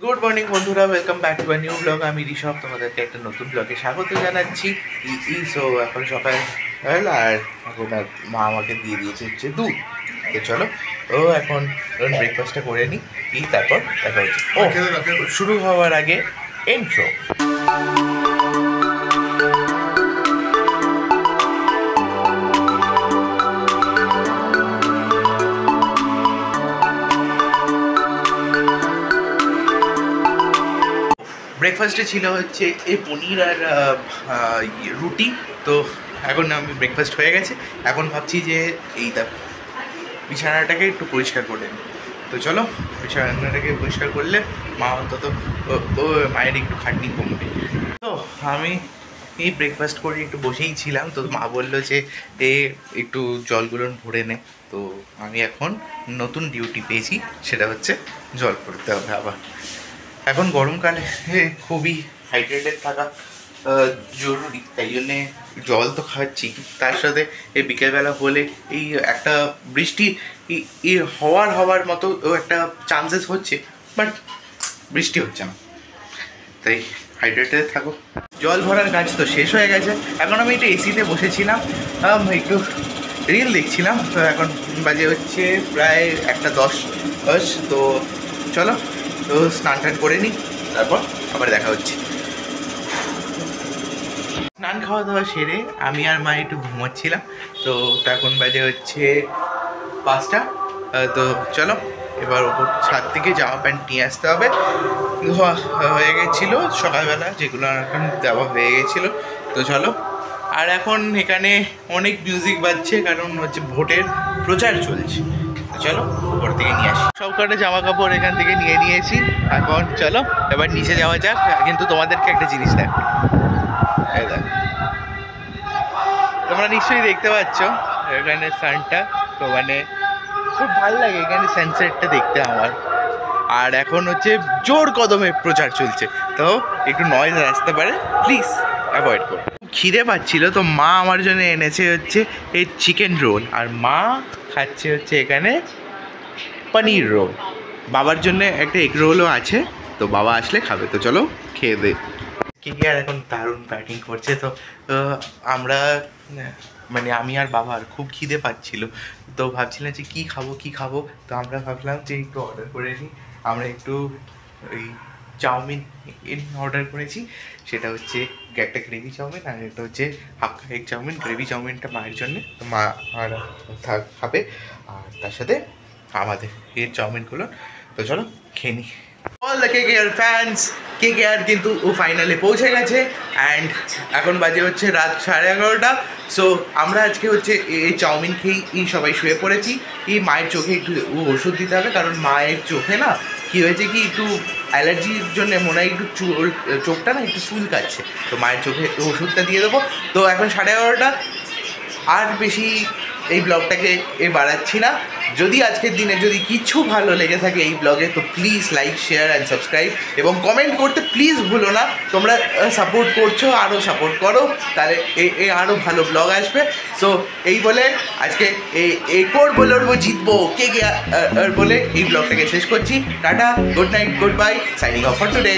Good morning বন্ধুরা, welcome back to a new blog. আমি ঋষভ, তোমাদেরকে একটা নতুন ব্লগে স্বাগত জানাচ্ছি। সো এখন সকাল আর এখন মা আমাকে দিয়ে দিয়েছে হচ্ছে দুধ। তো চলো এখন ব্রেকফাস্টটা করে নিই, তারপর দেখা হচ্ছে। শুরু হওয়ার আগে ইন্ট্রো। ব্রেকফাস্টে ছিল হচ্ছে এই পনির আর রুটি। তো এখন আমি ব্রেকফাস্ট হয়ে গেছে, এখন ভাবছি যে এই বিছানাটাকে একটু পরিষ্কার করে নিই। তো চলো বিছানাটাকে পরিষ্কার করলে মা অন্তত মায়ের একটু খাটনি কমবে। তো আমি এই ব্রেকফাস্ট করে একটু বসেই ছিলাম, তো মা বললো যে একটু জলগুলো ভরে নে। তো আমি এখন নতুন ডিউটি পেয়েছি, সেটা হচ্ছে জল ভরতে হবে আবার। এখন গরমকালে খুবই হাইড্রেটেড থাকা জরুরি, তাই জন্যে জল তো খাচ্ছি। তার সাথে এই বিকেলবেলা হলে এই একটা বৃষ্টি হওয়ার মতো একটা চান্সেস হচ্ছে, বাট বৃষ্টি হচ্ছে না, তাই হাইড্রেটেড থাকো। জল ভরার কাজ তো শেষ হয়ে গেছে, এখন আমি একটু এসিতে বসেছিলাম, একটু রিল দেখছিলাম। তো এখন বাজে হচ্ছে প্রায় 1:10। তো চলো তো স্নান টান করে নিই, তারপর আবার দেখা হচ্ছে। স্নান খাওয়া দাওয়া সেরে আমি আর মা একটু ঘুমোচ্ছিলাম। তো এখন বাজে হচ্ছে 5টা। তো চলো এবার ওপর ছাদ থেকে জামা প্যান্ট নিয়ে আসতে হবে। হয়ে গেছিলো সকালবেলা, যেগুলো এখন দেওয়া হয়ে গেছিলো। তো চলো, আর এখন এখানে অনেক মিউজিক বাজছে, কারণ হচ্ছে ভোটের প্রচার চলছে। চলো উপর থেকে নিয়ে আসি। সব কটা জামা কাপড় এখান থেকে নিয়ে নিয়েছি। এখন চলো এবার নিচে যাওয়া যাক, কিন্তু তোমাদেরকে একটা জিনিস দেখো। তোমরা নিশ্চয়ই দেখতে পাচ্ছ এখানে সানটা, তো মানে খুব ভালো লাগে এখানে সানসেটটা দেখতে আমার। আর এখন হচ্ছে জোর কদমে প্রচার চলছে, তো একটু নয়েজ আসতে পারে, প্লিজ অ্যাভয়েড করো। খিদে পাচ্ছিল, তো মা আমার জন্য এনেছে হচ্ছে এই চিকেন রোল, আর মা খাচ্ছে হচ্ছে এখানে পনির রোল। বাবার জন্য একটা এগ রোলও আছে, তো বাবা আসলে খাবে। তো চলো খেয়ে দে। কে আর এখন দারুণ ব্যাটিং করছে। তো আমরা মানে আমি আর বাবার খুব খিদে পাচ্ছিল, তো ভাবছিলাম যে কী খাবো। তো আমরা ভাবলাম যে একটু অর্ডার করে নিই। আমরা একটু ওই চাউমিন অর্ডার করেছি, সেটা হচ্ছে একটা গ্রেভি চাউমিন, আর একটা হচ্ছে হাফ এগ চাউমিন। গ্রেভি চাউমিনটা মায়ের জন্যে, তো মা আর খাবে, আর তার সাথে আমাদের এর চাউমিনগুলো। তো চলো খেয়ে নিই। All the KKR fans, KKR কিন্তু ও ফাইনালে পৌঁছে গেছে, অ্যান্ড এখন বাজে হচ্ছে রাত 11:30। সো আমরা আজকে হচ্ছে এই চাউমিন খেয়েই সবাই শুয়ে পড়েছি। এই মায়ের চোখে একটু ওষুধ দিতে হবে, কারণ মায়ের চোখে না কী হয়েছে কি, একটু অ্যালার্জির জন্য মনে হয় একটু চোখটা না একটু চুল কাটছে, তো মায়ের চোখে ওষুধটা দিয়ে দেবো। তো এখন 11:30, আর বেশি এই ব্লগটাকে বাড়াচ্ছি না। যদি আজকের দিনে যদি কিছু ভালো লেগে থাকে এই ব্লগে, তো please like, share and subscribe, এবং কমেন্ট করতে প্লিজ ভুলো না। তোমরা সাপোর্ট করছো, আরও সাপোর্ট করো, তাহলে আরও ভালো ব্লগ আসবে। সো এই বলে আজকে এই করবো, লড়বো, জিতবো, কে বলে এই ব্লগটাকে শেষ করছি। Tata, good night, good bye, signing off for today.